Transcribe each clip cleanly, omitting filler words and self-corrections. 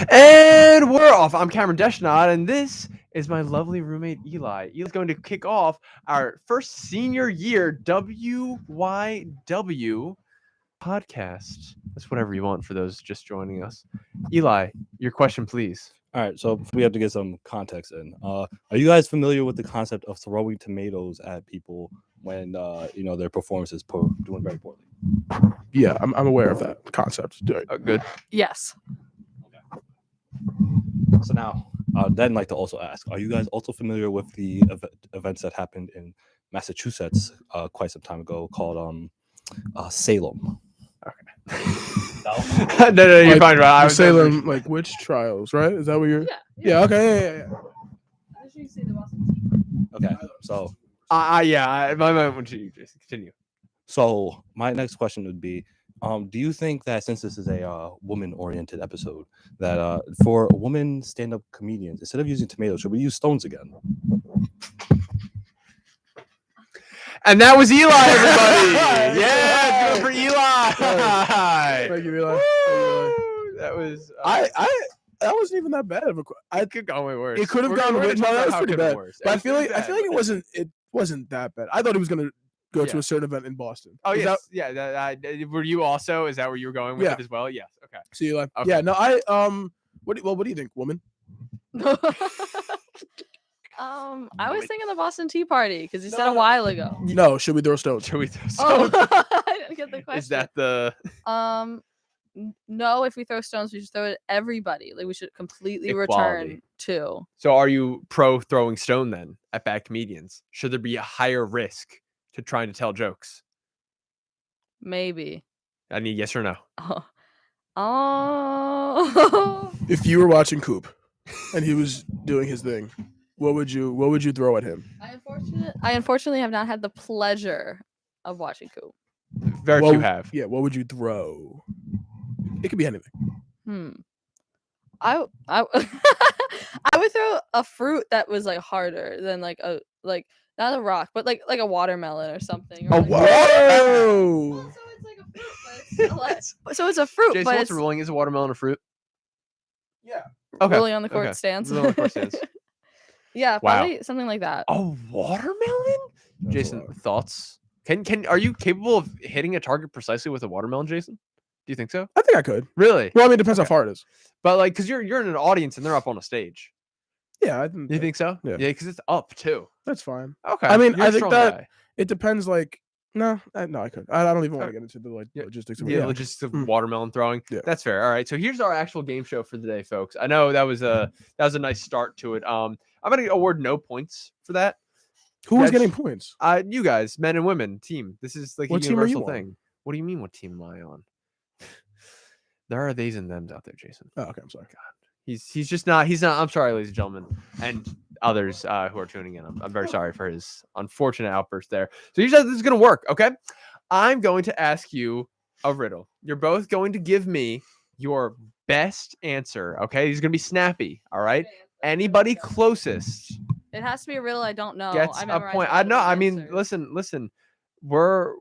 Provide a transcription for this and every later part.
And we're off. I'm Cameron Deshnod, and this is my lovely roommate Eli. Eli's going to kick off our first senior year WYW podcast. That's whatever you want for those just joining us. Eli, your question, please. All right, so we have to get some context in. Are you guys familiar with the concept of throwing tomatoes at people when their performance is doing very poorly? Yeah, I'm aware of that concept. Good. Yes. So now, I'd then like to also ask: are you guys also familiar with the events that happened in Massachusetts quite some time ago called Salem? No, you're fine, right? I was Salem, like witch trials, right? Is that what you're? Yeah. Okay. Yeah. Okay, so my moment to you, Jason. Continue. So my next question would be, do you think that since this is a woman-oriented episode, that for women stand-up comedians, instead of using tomatoes, should we use stones again? And that was Eli, everybody. Yeah, good for Eli. Thank you, Eli. That was That wasn't even that bad of a. it could go way worse. It could have gone worse. No, that was pretty bad. Worse. But I feel like it wasn't that bad. I thought he was gonna go to a certain event in Boston. Oh yes, were you also? Is that where you were going with it as well? Yes. Okay. See you later. Okay. Yeah. No, what do you think, woman? I was thinking the Boston Tea Party because you said a while ago. No, should we throw stones? Should we throw stones? Oh, I didn't get the question. Is that the? No, if we throw stones, we should throw it at everybody. Like we should completely Equality. return to. So are you pro throwing stone then at bad comedians? Should there be a higher risk to trying to tell jokes? Maybe. I need yes or no. Oh. If you were watching Coop, and he was doing his thing, what would you throw at him? I unfortunately have not had the pleasure of watching Coop. Very few have. Yeah. What would you throw? It could be anything. I I would throw a fruit that was like harder than not a rock, but like a watermelon or something. Or Whoa! So it's like a fruit, but it's still so it's a fruit. Jason, but what's ruling? Is a watermelon a fruit? Yeah. Okay. Ruling on the court stance. Ruling on the court stance. Yeah, Wow. probably something like that. A watermelon? Jason, thoughts? Are you capable of hitting a target precisely with a watermelon, Jason? Do you think so? I think I could. Really? Well, I mean, it depends how far it is. But like, because you're in an audience and they're up on a stage. Yeah, You think so? Yeah. because it's up too. That's fine. Okay. I mean, You're a I think strong that guy. it depends. Like, no, I could. I don't even want to get into the logistics of it. The logistics of watermelon throwing. Yeah. That's fair. All right. So here's our actual game show for the day, folks. I know that was a nice start to it. I'm gonna award no points for that. Who was getting points? You guys, men and women, team. This is like What a team are you universal on? thing. What do you mean? What team am I on? There are theys and thems out there, Jason. Oh, okay. I'm sorry. He's just not. He's not. I'm sorry, ladies and gentlemen, and others who are tuning in. I'm very sorry for his unfortunate outburst there. So here's how this is gonna work. Okay, I'm going to ask you a riddle. You're both going to give me your best answer. Okay, he's gonna be snappy. All right. Anybody closest It has to be a riddle I don't know. gets I a memorized point. all I the know. I mean, answers. listen. We're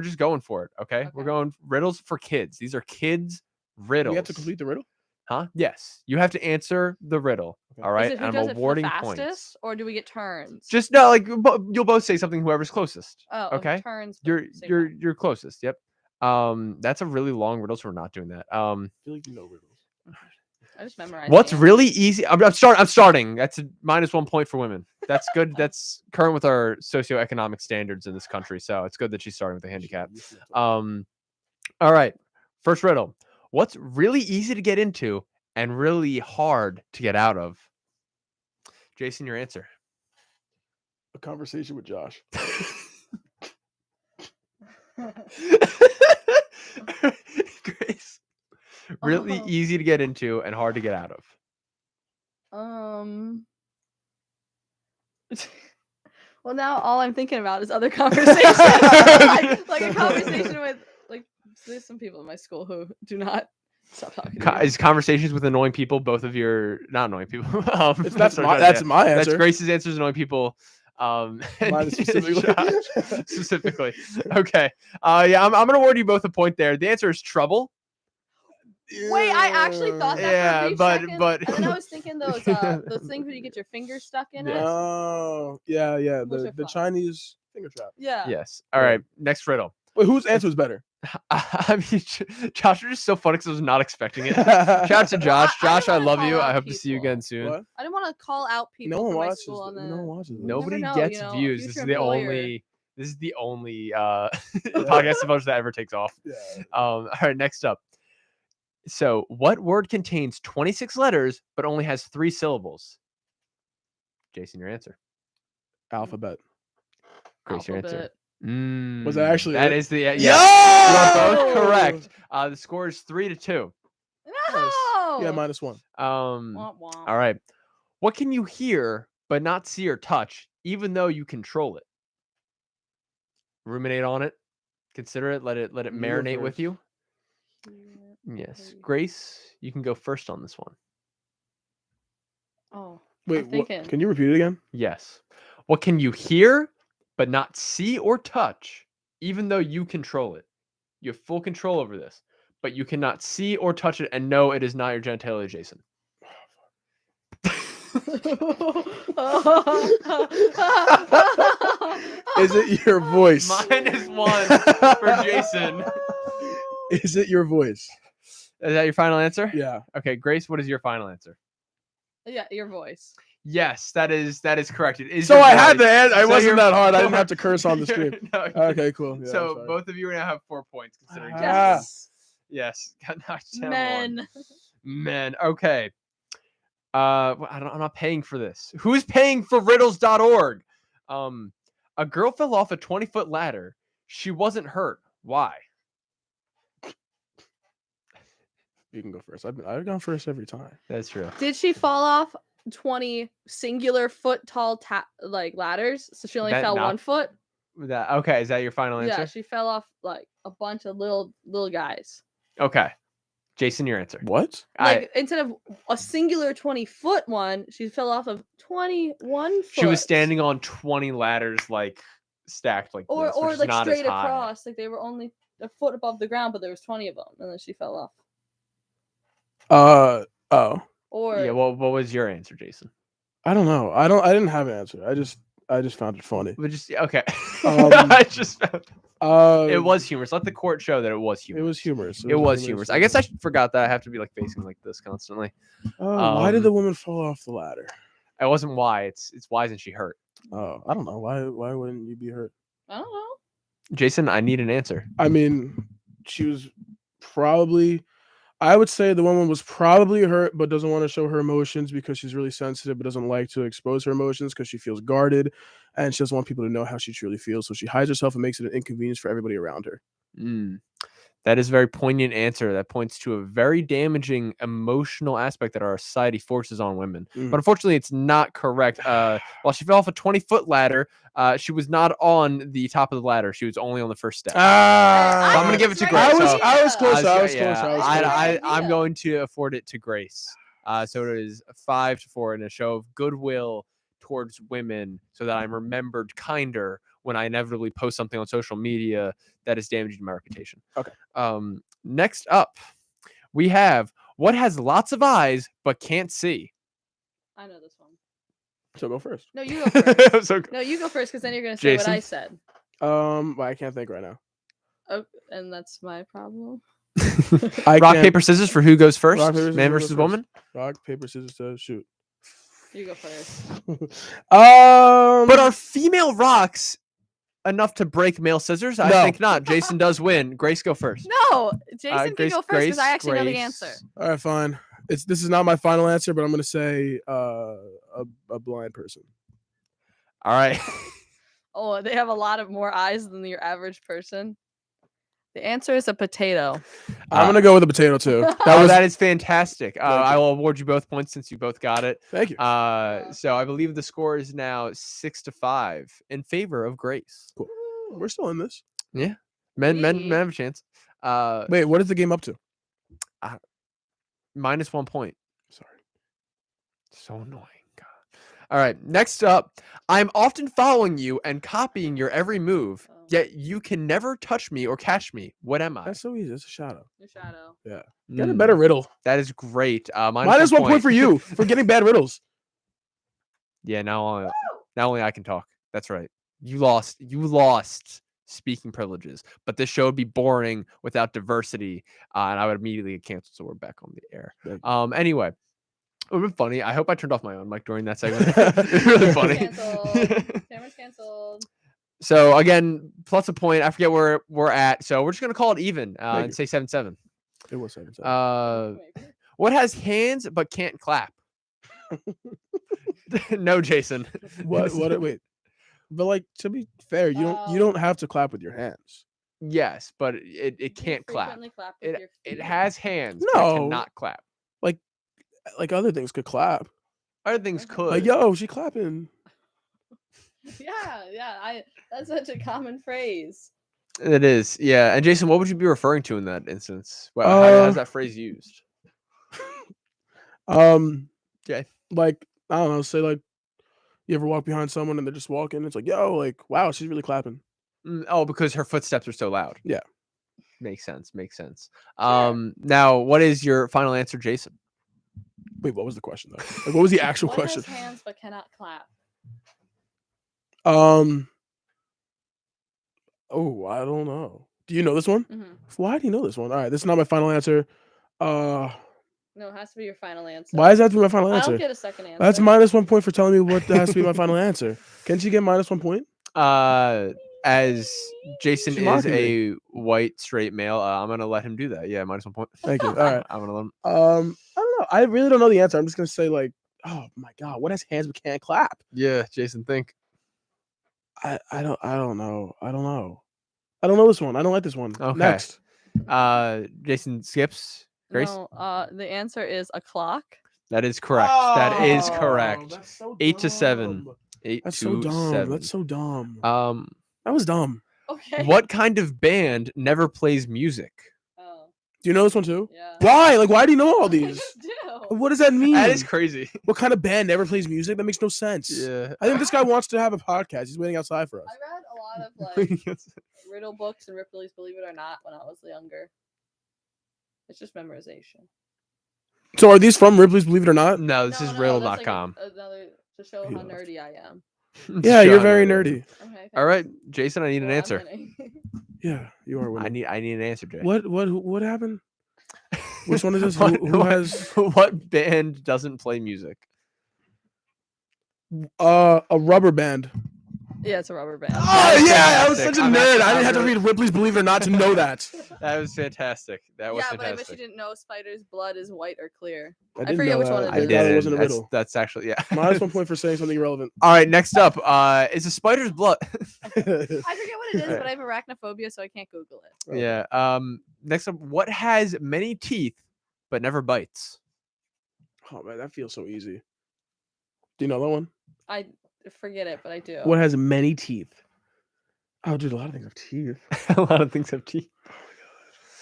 just going for it. Okay, we're going riddles for kids. These are kids riddles. We have to complete the riddle. Huh? Yes. You have to answer the riddle. Okay. All right. Is it who And does I'm it awarding the fastest, points. or do we get turns? Just no, like you'll both say something. Whoever's closest. oh, okay. Turns. but You're same you're closest. Yep. That's a really long riddle, so we're not doing that. I feel like you know riddles. I just memorized. What's the really easy? I'm starting. That's a -1 point for women. That's good. That's current with our socioeconomic standards in this country. So it's good that she's starting with a handicap. All right. First riddle. What's really easy to get into and really hard to get out of? Jason, your answer. A conversation with Josh. Grace. Really easy to get into and hard to get out of. Well, now all I'm thinking about is other conversations, like a conversation with there's some people in my school who do not stop talking. To me. Is conversations with annoying people both of your not annoying people? That's my answer. That's Grace's answer is annoying people. Mine is specifically. Specifically. Okay. Yeah, I'm gonna award you both a point there. The answer is trouble. Wait, I actually thought that Yeah, for a brief but- second, but- and then I was thinking those things where you get your fingers stuck in it. Yes. Oh, yeah. Those are The fun. Chinese finger trap. Yeah. Yes. All Yeah. right. Next riddle. Wait, whose answer was better? I mean, Josh, you're just so funny because I was not expecting it. Shout out to Josh. I Josh, I didn't wanna love you. call I out hope to see you people. again soon. What? I didn't want to call out people No one from my watches. school on the. No one watches. this. Nobody know, gets you know, a views. This is future the employer. only. This is the only podcast supposed that ever takes off. Yeah. All right. Next up. So, what word contains 26 letters but only has 3 syllables? Jason, your answer. Alphabet. Grace, your answer. Alphabet. Was that actually That it? is the yeah. Yo! You are both correct. The score is 3-2. No. Yeah, -1. Womp womp. All right. What can you hear but not see or touch, even though you control it? Ruminate on it. Consider it. Let it You go marinate with first. you. Yes. Grace, you can go first on this one. Oh. Wait, I'm thinking. can you repeat it again? Yes. What can you hear but not see or touch, even though you control it? You have full control over this, but you cannot see or touch it, and no, it is not your genitalia, Jason. Is it your voice? -1 for Jason. Is it your voice? Is that your final answer? Yeah. Okay, Grace, what is your final answer? Yeah, your voice. Yes, that is correct. It is. So your I had voice. to answer. It So wasn't you're that hard. I didn't four- have to curse on the you're- stream. no, Okay, cool. Yeah, I'm so sorry. both of you now have 4 points considering. Ah. Jason. Yes. Yes, got knocked down. Men. Men. Okay. I'm not paying for this. Who's paying for riddles.org? A girl fell off a 20-foot ladder. She wasn't hurt. Why? You can go first. I've gone first every time. That's true. Did she fall off 20 singular foot tall ladders? So she only That fell not- 1 foot? That okay? Is that your final answer? Yeah, she fell off like a bunch of little guys. Okay. Jason, your answer. What? Like instead of a singular 20-foot one, she fell off of 21 foot. She was standing on 20 ladders, like stacked like or this, which is like not as straight high. across, like they were only a foot above the ground, but there was 20 of them, and then she fell off. Oh. Or Yeah. Well, what was your answer, Jason? I don't know. I didn't have an answer. I just found it funny. But just okay. Um, I just found it It was humorous. Let the court show that it was humorous. It was humorous. It was humorous. I guess I forgot that I have to be like facing like this constantly. Oh, why did um, the woman fall off the ladder? It wasn't why. It's why isn't she hurt? Oh, I don't know. Why wouldn't you be hurt? I don't know. Jason, I need an answer. I mean, she was probably. I would say the woman was probably hurt, but doesn't want to show her emotions because she's really sensitive, but doesn't like to expose her emotions because she feels guarded, and she doesn't want people to know how she truly feels. So she hides herself and makes it an inconvenience for everybody around her. That is a very poignant answer. That points to a very damaging emotional aspect that our society forces on women. Mm. But unfortunately, it's not correct. While she fell off a 20-foot ladder, she was not on the top of the ladder. She was only on the first step. Ah, So I'm gonna give it to right Grace. there. So- I was close. I was yeah, close. I was I- close. Great I'm idea. going to afford it to Grace. So it is 5-4 in a show of goodwill towards women, so that I'm remembered kinder when I inevitably post something on social media that is damaging my reputation. Okay. Next up, we have what has lots of eyes but can't see. I know this one. So go first. No, you go first. So No, you go first because then you're gonna say Jason? what I said. But I can't think right now. Oh, and that's my problem. I rock can't- paper scissors for who goes first. Rock, paper, scissors, Man who goes versus first? woman. Rock, paper, scissors, shoot. You go first. But are female rocks enough to break male scissors? I No. think not. Jason does win. Grace, go first. No, Jason can Grace- go first because I Grace- actually know the Grace. answer. All right, fine. This is not my final answer, but I'm gonna say a blind person. All right. Oh, they have a lot of more eyes than your average person. The answer is a potato. I'm gonna go with a potato too. That is fantastic. you. I will award you both points since you both got it. Thank you. So I believe the score is now 6-5 in favor of Grace. We're still in this. Men Maybe. have a chance. Wait, what is the game up to? -1 point. Sorry. So annoying. God. All right. Next up, I'm often following you and copying your every move. Oh. Yet you can never touch me or catch me. What am I? That's so easy. It's a shadow. Your shadow. Get a better riddle. That is great. Minus 1 point for you for getting bad riddles. Yeah, now only I can talk. That's right. You lost speaking privileges. But this show would be boring without diversity, and I would immediately get canceled. So we're back on the air. Anyway, it would have been funny. I hope I turned off my own mic during that segment. It's really funny. Camera's canceled. So again, plus a point. I forget where we're at. So we're just gonna call it even and say 7-7. It was 7-7. What has hands but can't clap? No, Jason. What? Wait. But like, to be fair, you don't have to clap with your hands. Yes, but it can't clap. Clap with your It feet? has hands, but No. it cannot clap. Like other things could clap. Other things could. Like, yo, she clapping. Yeah. That's such a common phrase. It is, yeah. And Jason, what would you be referring to in that instance? How's that phrase used? Okay. Like, I don't know. Say like, you ever walk behind someone and they're just walking? It's like, yo, like, wow, she's really clapping. Oh, because her footsteps are so loud. Yeah. Makes sense. Sure. Now, what is your final answer, Jason? Wait, what was the question though? Like, what was the actual What question? has hands but cannot clap? Oh, I don't know. Do you know this one? Mm-hmm. Why do you know this one? All right, this is not my final answer. No, it has to be your final answer. Why does that have to be my final I answer? don't get a second answer. That's minus 1 point for telling me what has to be my final answer. Can't you get minus 1 point? As Jason She's is mocking a white straight male, I'm gonna let him do that. Yeah, minus 1 point. Thank you. All right. I'm gonna let him. I don't know. I really don't know the answer. I'm just gonna say like, oh my god, what has hands but can't clap? Yeah, Jason, think. I don't know. I don't know this one. I don't like this one. Okay. Next. Jason skips. Grace. No, the answer is a clock. That is correct. That is Oh, correct. that's so 8-7. dumb. 8 That's to so dumb. 7. That's so dumb. That was dumb. Okay. What kind of band never plays music? Oh, Do you know this one too? yeah. Why? Like, why do you know all these? I do. What does that mean? That is crazy. What kind of band never plays music? That makes no sense. Yeah. I think this guy wants to have a podcast. He's waiting outside for us. I read a lot of like riddle books and Ripley's Believe It or Not when I was younger. It's just memorization. So are these from Ripley's Believe It or Not? No, this is that's riddle.com. Like another to show how nerdy I am. Yeah, you're very nerdy. Okay. All right, Jason, I need an answer. Yeah, you are winning. I need an answer, Jay. What happened? Which one is this? What- Who has what band doesn't play music? a rubber band? Yeah, it's a rubber band. Oh yeah, I was such a I'm nerd. actually- I didn't have to I'm read Ripley's Believe It or Not to know that. That was fantastic. That was yeah, but I bet you fantastic. didn't know spider's blood is white or clear. I I didn't forget know which that. one it I I is. did. did. it wasn't a riddle. That's actually yeah. Minus 1 point for saying something irrelevant. All right, next up is a spider's blood. I forget what it is, but I have arachnophobia, so I can't Google it. Yeah. Next up, what has many teeth but never bites? Oh man, that feels so easy. Do you know that one? I forget it, but I do. What has many teeth? Oh, dude, a lot of things have teeth. A lot of things have teeth.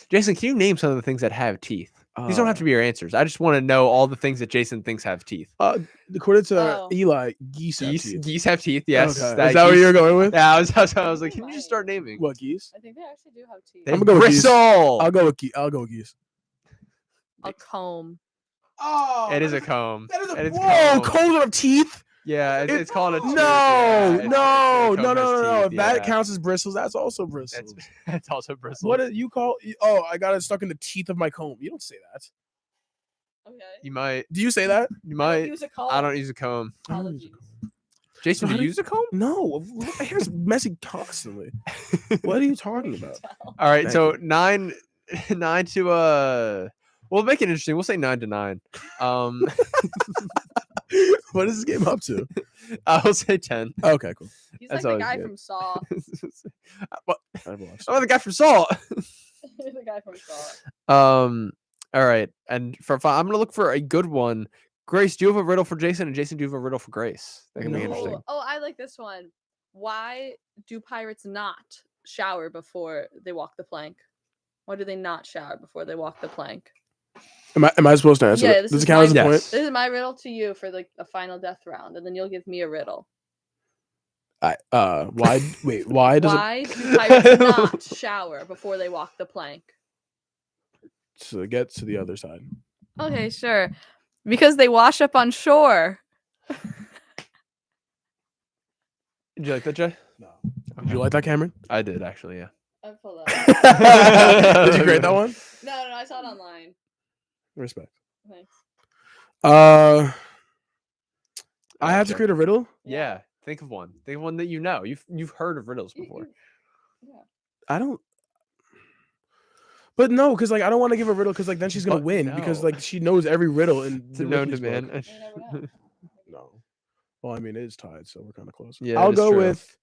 Jason, can you name some of the things that have teeth? These don't have to be your answers. I just want to know all the things that Jason thinks have teeth. According to Oh. Eli, geese have teeth. Geese have teeth. Yes. Okay. Is that what you're going with? Yeah, I was like, can you just start naming? What, geese? I think they actually do have teeth. They I'm gonna go with geese. bristle. I'll go with geese. I'll go with geese. A comb. Oh, It is a comb. That is It is a whoa! comb. Combs don't have teeth. Yeah, it's called a tooth. No, Yeah, no, it's- no, the no, comb no, has no. teeth, If that yeah. counts as bristles, that's also bristles. That's also bristle. What do you call? Oh, I got it stuck in the teeth of my comb. You don't say that. Okay. You might. Do you say that? You I might. don't use a comb. I don't use a comb. Apologies. Jason, So how do you do use a comb? No, my hair's messy constantly. What are you talking about? All right, Thank so 9 to we'll make it interesting. We'll say 9 to 9. What is this game up to? I'll say 10. Okay, cool. He's That's like the always guy good. from Saw. What? I've watched Oh, the guy from Saw. The guy from Saw. All right, and I'm gonna look for a good one. Grace, do you have a riddle for Jason? And Jason, do you have a riddle for Grace? That can be No. interesting. Oh, I like this one. Why do pirates not shower before they walk the plank? Why do they not shower before they walk the plank? Am I supposed to answer? Yeah, it? this Does is it count as a my- point? Yes. This is my riddle to you for like a final death round, and then you'll give me a riddle. Why? Wait, why does Why do pirates not shower before they walk the plank? it to get to the other side? Okay, sure. Because they wash up on shore. Did you like that, Jay? No. Did you like that, Cameron? I did actually. Yeah. I pulled up. Did you create that one? No, I saw it online. Respect. Thanks. I have to Gotcha. create a riddle. Yeah. Think of one. Think of one that you know. You've heard of riddles before. I don't. But no, because like I don't want to give a riddle because like then she's gonna But win because no. like she knows every riddle in It's the a known Ripley's book. demand. You never know. No. Well, I mean it is tied, so we're kind of close. Yeah, I'll it is go true. with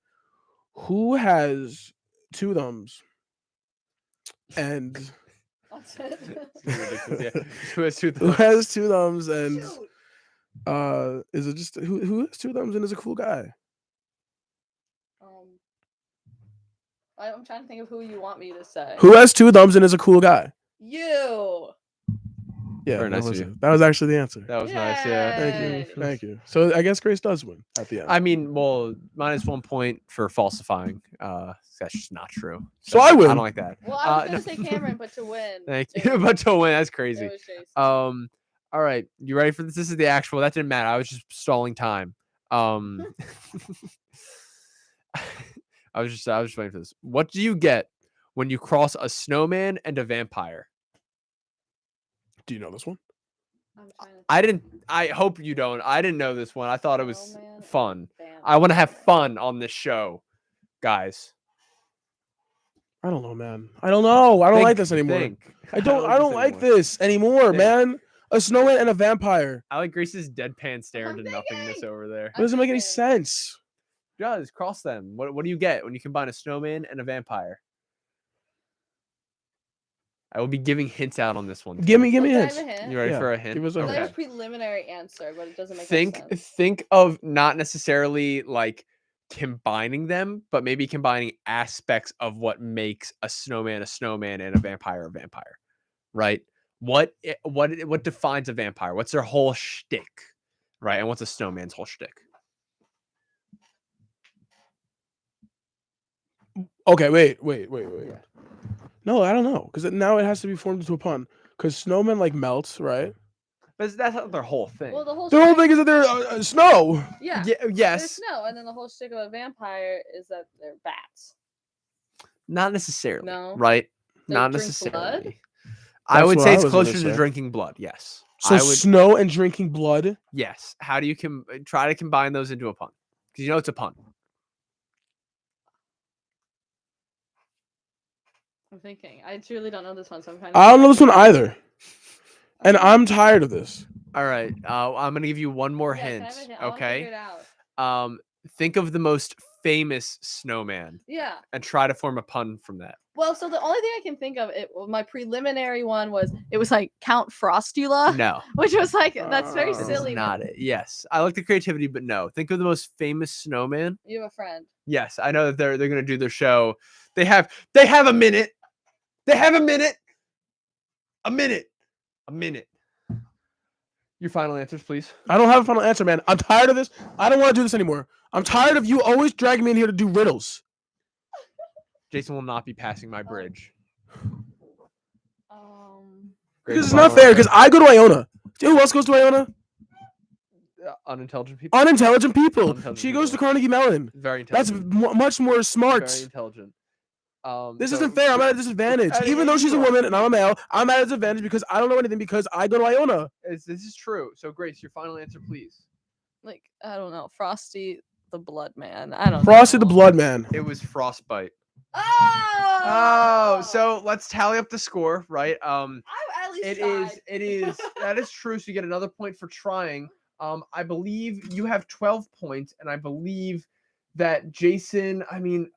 who has two thumbs and That's it. It's ridiculous. Yeah. Who has two who thumbs? has two thumbs and Shoot. is it just who has two thumbs and is a cool guy? I'm trying to think of who you want me to say. Who has two thumbs and is a cool guy? You. Yeah, Very that nice of was you. it. That was actually the answer. That was nice. Yeah. Thank Yay. you. Thank you. So I guess Grace does win at the end. I mean, well, -1 point for falsifying. That's just not true. So I I win. don't like that. Well, I was no. gonna say Cameron, but to win. Thank it you, was- but to win, that's it crazy. was Jason. All right, you ready for this? This is the actual. That didn't matter. I was just stalling time. I was just waiting for this. What do you get when you cross a snowman and a vampire? Do you know this one? I'm trying to I didn't. I hope you don't. I didn't know this one. I thought it was Snowman and fun. I want to have fun on this show, guys. I don't know, man. I don't know. I don't like Think, this anymore. think. I don't like this anymore, Think. man. A snowman and a vampire. I like Grace's deadpan stare I'm into nothingness thinking. over there. It doesn't make any thinking. sense. Does cross them. What do you get when you combine a snowman and a vampire? I will be giving hints out on this one. Give me too. a Can I hint. have a hint? You ready Yeah, for a hint? give us a I hint. have a preliminary answer, but it doesn't make Think any sense. think of not necessarily like combining them, but maybe combining aspects of what makes a snowman and a vampire, right? What defines a vampire? What's their whole shtick, right? And what's a snowman's whole shtick? Okay, wait. Yeah. No, I don't know. Because now it has to be formed into a pun. Because snowman like melts, right? But that's not their whole thing. Well, the whole The whole shtick- thing is that they're snow. yeah, there's Yes, snow, and then the whole stick of a vampire is that they're bats. not necessarily. No? Right? They Not drink necessarily. blood? I That's would what say I it's was gonna closer to say. drinking blood. Yes. So I would. snow and drinking blood. Yes. How do you try to combine those into a pun? Because you know it's a pun. I'm thinking. I truly don't know this one, so I'm kind of. I don't know this one either. And I'm tired of this. All right. I'm gonna give you one more Yeah, can I hint. have a hint? I wanna figure Okay. it out. Think of the most famous snowman Yeah. and try to form a pun from that. Well, so the only thing I can think of, my preliminary one was like Count Frostula, No, which was like that's very That that is silly. is but not it. Yes, I like the creativity, but no. Think of the most famous snowman. You have a friend. Yes, I know that they're gonna do their show. They have a minute. They have a minute. A minute. Your final answers, please. I don't have a final answer, man. I'm tired of this. I don't want to do this anymore. I'm tired of you always dragging me in here to do riddles. Jason will not be passing my bridge. Great Because it's not final fair. answer. Because I go to Iona. Do you know who else goes to Iona? Unintelligent people. Unintelligent people. Unintelligent She goes to people. Carnegie Mellon. Very That's intelligent. much more smart. Very intelligent. This So- isn't fair. I'm at a disadvantage. I Even mean, though she's a you are. woman and I'm a male, I'm at a disadvantage because I don't know anything because I go to Iona. This is true. So, Grace, your final answer, please. Like I don't know, Frosty the Blood Man. I don't. Frosty the know. Blood Man. It was frostbite. Oh. Oh, so let's tally up the score, right? I at least It tried. is that is true. So you get another point for trying. I believe you have 12 points, and I believe that Jason. I mean,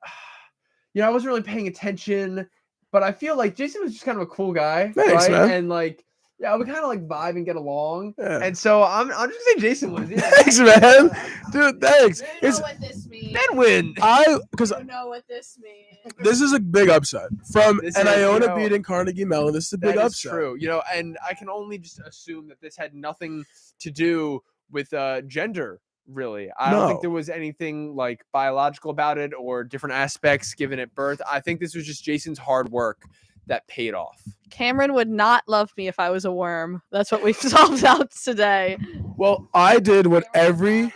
I wasn't really paying attention, but I feel like Jason was just kind of a cool guy, Thanks, right? man. And like, yeah, we kind of like vibe and get along. Yeah. And so I'm just gonna say Jason wins. Yeah. Thanks, man. Dude, thanks. You know It's what this means. Ben win. because You know what this means. this is a big upset from This an is, Iona beating Carnegie Mellon. This is a big That is upset. true, and I can only just assume that this had nothing to do with gender, Really, I don't think No. there was anything like biological about it or different aspects given at birth. I think this was just Jason's hard work that paid off. Cameron would not love me if I was a worm. That's what we've solved out today. Well, I did what every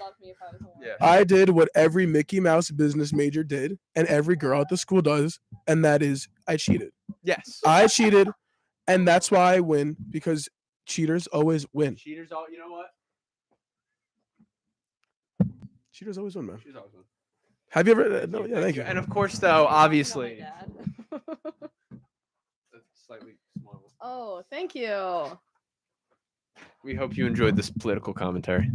Yeah. I did what every Mickey Mouse business major did, and every girl at the school does, and that is I cheated. Yes. I cheated, and that's why I win because cheaters always win. Cheaters all. You know what? Cheaters always win, man. Cheaters always win. Have you ever? No, yeah, thank you. And of course, though, obviously, slightly smaller. Oh, thank you. We hope you enjoyed this political commentary.